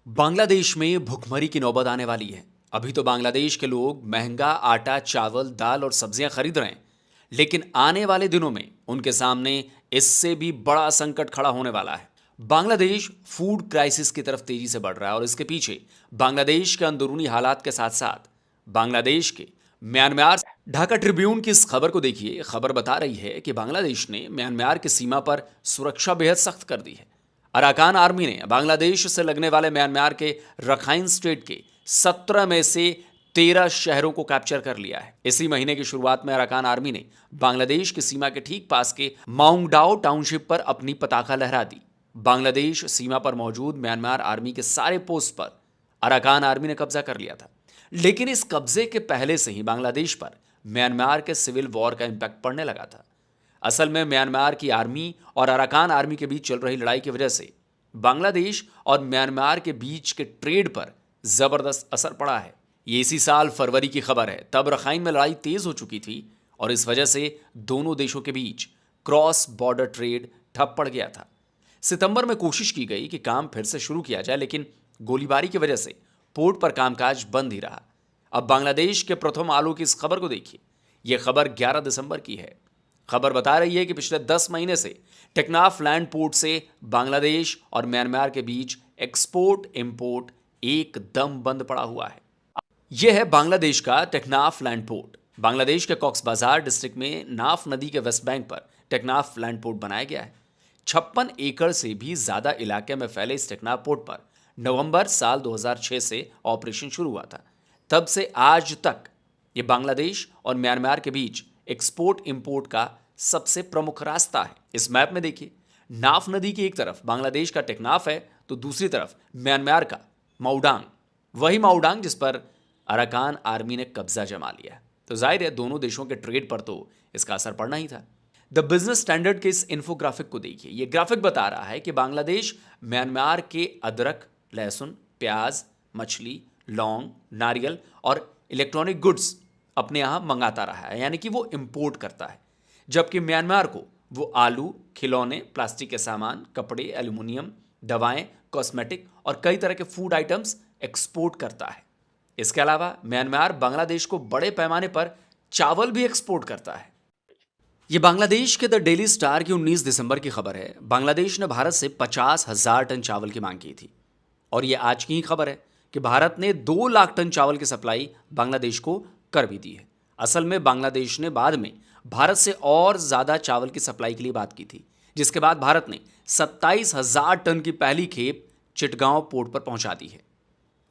बांग्लादेश में भुखमरी की नौबत आने वाली है। अभी तो बांग्लादेश के लोग महंगा आटा, चावल, दाल और सब्जियां खरीद रहे हैं, लेकिन आने वाले दिनों में उनके सामने इससे भी बड़ा संकट खड़ा होने वाला है। बांग्लादेश फूड क्राइसिस की तरफ तेजी से बढ़ रहा है और इसके पीछे बांग्लादेश के अंदरूनी हालात के साथ साथ बांग्लादेश के म्यांमार। ढाका ट्रिब्यून की इस खबर को देखिए। खबर बता रही है कि बांग्लादेश ने म्यांमार की सीमा पर सुरक्षा बेहद सख्त कर दी है। अराकान आर्मी ने बांग्लादेश से लगने वाले म्यांमार के रखाइन स्टेट के 17 में से 13 शहरों को कैप्चर कर लिया है। इसी महीने की शुरुआत में अराकान आर्मी ने बांग्लादेश की सीमा के ठीक पास के माउंगडाओ टाउनशिप पर अपनी पताका लहरा दी। बांग्लादेश सीमा पर मौजूद म्यांमार आर्मी के सारे पोस्ट पर अराकान आर्मी ने कब्जा कर लिया था, लेकिन इस कब्जे के पहले से ही बांग्लादेश पर म्यांमार के सिविल वॉर का इंपैक्ट पड़ने लगा था। असल में म्यांमार की आर्मी और अराकान आर्मी के बीच चल रही लड़ाई की वजह से बांग्लादेश और म्यांमार के बीच के ट्रेड पर जबरदस्त असर पड़ा है। ये इसी साल फरवरी की खबर है। तब रखाइन में लड़ाई तेज हो चुकी थी और इस वजह से दोनों देशों के बीच क्रॉस बॉर्डर ट्रेड ठप पड़ गया था। सितंबर में कोशिश की गई कि काम फिर से शुरू किया जाए, लेकिन गोलीबारी की वजह से पोर्ट पर कामकाज बंद ही रहा। अब बांग्लादेश के प्रथम आलू की इस खबर को देखिए। यह खबर 11 दिसंबर की है। खबर बता रही है कि पिछले 10 महीने से टेक्नाफ लैंड पोर्ट से बांग्लादेश और म्यांमार के बीच एक्सपोर्ट इंपोर्ट एकदम बंद पड़ा हुआ है। यह है बांग्लादेश का टेक्नाफ लैंड पोर्ट। बांग्लादेश के कॉक्स बाजार डिस्ट्रिक्ट में नाफ नदी के वेस्ट बैंक पर टेक्नाफ लैंड पोर्ट बनाया गया है। 56 एकड़ से भी ज्यादा इलाके में फैले इस टेक्नाफ पोर्ट पर नवंबर साल 2006 से ऑपरेशन शुरू हुआ था। तब से आज तक ये बांग्लादेश और म्यांमार के बीच एक्सपोर्ट इंपोर्ट का सबसे प्रमुख रास्ता है। इस मैप में देखिए, नाफ नदी की एक तरफ बांग्लादेश का टेक्नाफ है तो दूसरी तरफ म्यांमार का माउडांग, वही माउडांग जिस पर अराकान आर्मी ने कब्जा जमा लिया। तो जाहिर है दोनों देशों के ट्रेड पर तो इसका असर पड़ना ही था। द बिजनेस स्टैंडर्ड के इस इन्फोग्राफिक को देखिए। यह ग्राफिक बता रहा है कि बांग्लादेश म्यांमार के अदरक, लहसुन, प्याज, मछली, लौंग, नारियल और इलेक्ट्रॉनिक गुड्स अपने यहां मंगाता रहा है, यानी कि वो इंपोर्ट करता है, जबकि म्यांमार को वो आलू, खिलौने, प्लास्टिक के सामान, कपड़े, एल्यूमिनियम, दवाएं, कॉस्मेटिक और कई तरह के फूड आइटम्स एक्सपोर्ट करता है। इसके अलावा म्यांमार बांग्लादेश को बड़े पैमाने पर चावल भी एक्सपोर्ट करता है। ये बांग्लादेश के द डेली स्टार की 19 दिसंबर की खबर है। बांग्लादेश ने भारत से 50,000 टन चावल की मांग की थी और ये आज की ही खबर है कि भारत ने 2 लाख टन चावल की सप्लाई बांग्लादेश को कर भी दी है। असल में बांग्लादेश ने बाद में भारत से और ज़्यादा चावल की सप्लाई के लिए बात की थी, जिसके बाद भारत ने 27,000 टन की पहली खेप चिटगांव पोर्ट पर पहुंचा दी है।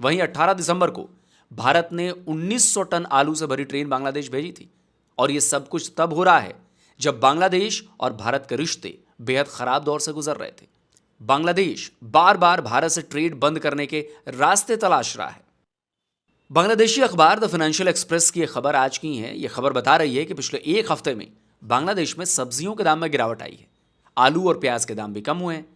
वहीं 18 दिसंबर को भारत ने 1900 टन आलू से भरी ट्रेन बांग्लादेश भेजी थी और यह सब कुछ तब हो रहा है जब बांग्लादेश और भारत के रिश्ते बेहद खराब दौर से गुजर रहे थे। बांग्लादेश बार बार भारत से ट्रेड बंद करने के रास्ते तलाश रहा है। बांग्लादेशी अखबार द फाइनेंशियल एक्सप्रेस की यह खबर आज की है। यह खबर बता रही है कि पिछले एक हफ्ते में बांग्लादेश में सब्जियों के दाम में गिरावट आई है। आलू और प्याज के दाम भी कम हुए हैं।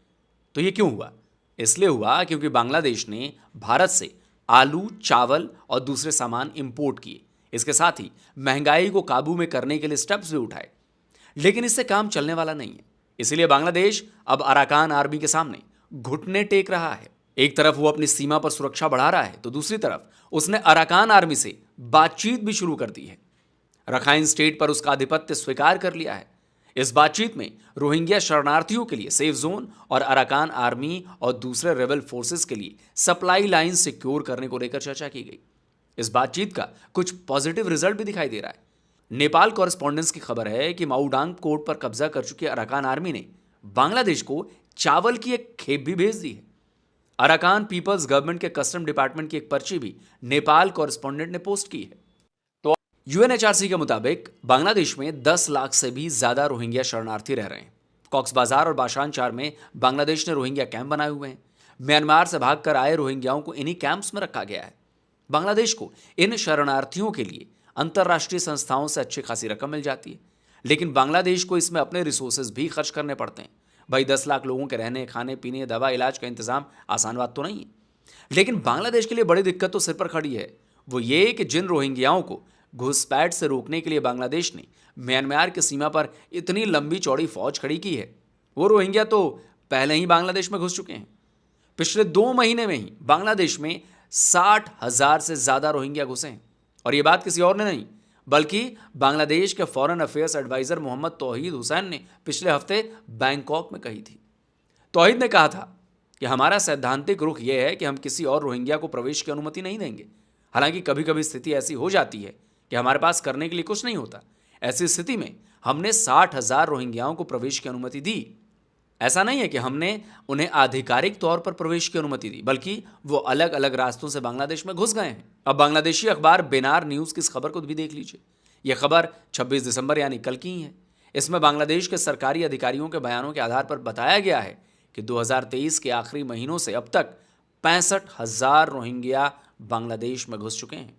तो ये क्यों हुआ? इसलिए हुआ क्योंकि बांग्लादेश ने भारत से आलू, चावल और दूसरे सामान इंपोर्ट किए। इसके साथ ही महंगाई को काबू में करने के लिए स्टेप्स भी उठाए, लेकिन इससे काम चलने वाला नहीं है। इसलिए बांग्लादेश अब अराकान आर्मी के सामने घुटने टेक रहा है। एक तरफ वो अपनी सीमा पर सुरक्षा बढ़ा रहा है तो दूसरी तरफ उसने अराकान आर्मी से बातचीत भी शुरू कर दी है। रखाइन स्टेट पर उसका आधिपत्य स्वीकार कर लिया है। इस बातचीत में रोहिंग्या शरणार्थियों के लिए सेफ जोन और अराकान आर्मी और दूसरे रेबल फोर्सेस के लिए सप्लाई लाइन सिक्योर करने को लेकर चर्चा की गई। इस बातचीत का कुछ पॉजिटिव रिजल्ट भी दिखाई दे रहा है। नेपाल कॉरेस्पॉन्डेंस की खबर है कि माउडांग कोर्ट पर कब्जा कर चुकी अराकान आर्मी ने बांग्लादेश को चावल की एक खेप भी भेज दी है। अराकान पीपल्स गवर्नमेंट के कस्टम डिपार्टमेंट की एक पर्ची भी नेपाल कॉरेस्पॉन्डेंट ने पोस्ट की है। तो यूएनएचआरसी के मुताबिक बांग्लादेश में 10 लाख से भी ज्यादा रोहिंग्या शरणार्थी रह रहे हैं। कॉक्स बाजार और बाशान चार में बांग्लादेश ने रोहिंग्या कैंप बनाए हुए हैं। म्यांमार से भागकर आए रोहिंग्याओं को इन्हीं कैंप्स में रखा गया है। बांग्लादेश को इन शरणार्थियों के लिए अंतर्राष्ट्रीय संस्थाओं से अच्छी खासी रकम मिल जाती है, लेकिन बांग्लादेश को इसमें अपने रिसोर्सेज भी खर्च करने पड़ते हैं। भाई 10 लाख लोगों के रहने, खाने पीने, दवा, इलाज का इंतजाम आसान बात तो नहीं है। लेकिन बांग्लादेश के लिए बड़ी दिक्कत तो सिर पर खड़ी है। वो ये कि जिन रोहिंग्याओं को घुसपैठ से रोकने के लिए बांग्लादेश ने म्यांमार की सीमा पर इतनी लंबी चौड़ी फौज खड़ी की है, वो रोहिंग्या तो पहले ही बांग्लादेश में घुस चुके हैं। पिछले 2 महीने में ही बांग्लादेश में 60,000 से ज्यादा रोहिंग्या घुसे हैं। और यह बात किसी और ने नहीं बल्कि बांग्लादेश के फॉरेन अफेयर्स एडवाइजर मोहम्मद तौहीद हुसैन ने पिछले हफ्ते बैंकॉक में कही थी। तौहीद ने कहा था कि हमारा सैद्धांतिक रुख यह है कि हम किसी और रोहिंग्या को प्रवेश की अनुमति नहीं देंगे। हालांकि कभी कभी स्थिति ऐसी हो जाती है कि हमारे पास करने के लिए कुछ नहीं होता। ऐसी स्थिति में हमने 60,000 रोहिंग्याओं को प्रवेश की अनुमति दी। ऐसा नहीं है कि हमने उन्हें आधिकारिक तौर पर प्रवेश की अनुमति दी, बल्कि वो अलग अलग रास्तों से बांग्लादेश में घुस गए हैं। अब बांग्लादेशी अखबार बेनार न्यूज़ की इस खबर को भी देख लीजिए। यह खबर 26 दिसंबर यानी कल की ही है। इसमें बांग्लादेश के सरकारी अधिकारियों के बयानों के आधार पर बताया गया है कि 2023 के आखिरी महीनों से अब तक 65,000 रोहिंग्या बांग्लादेश में घुस चुके हैं।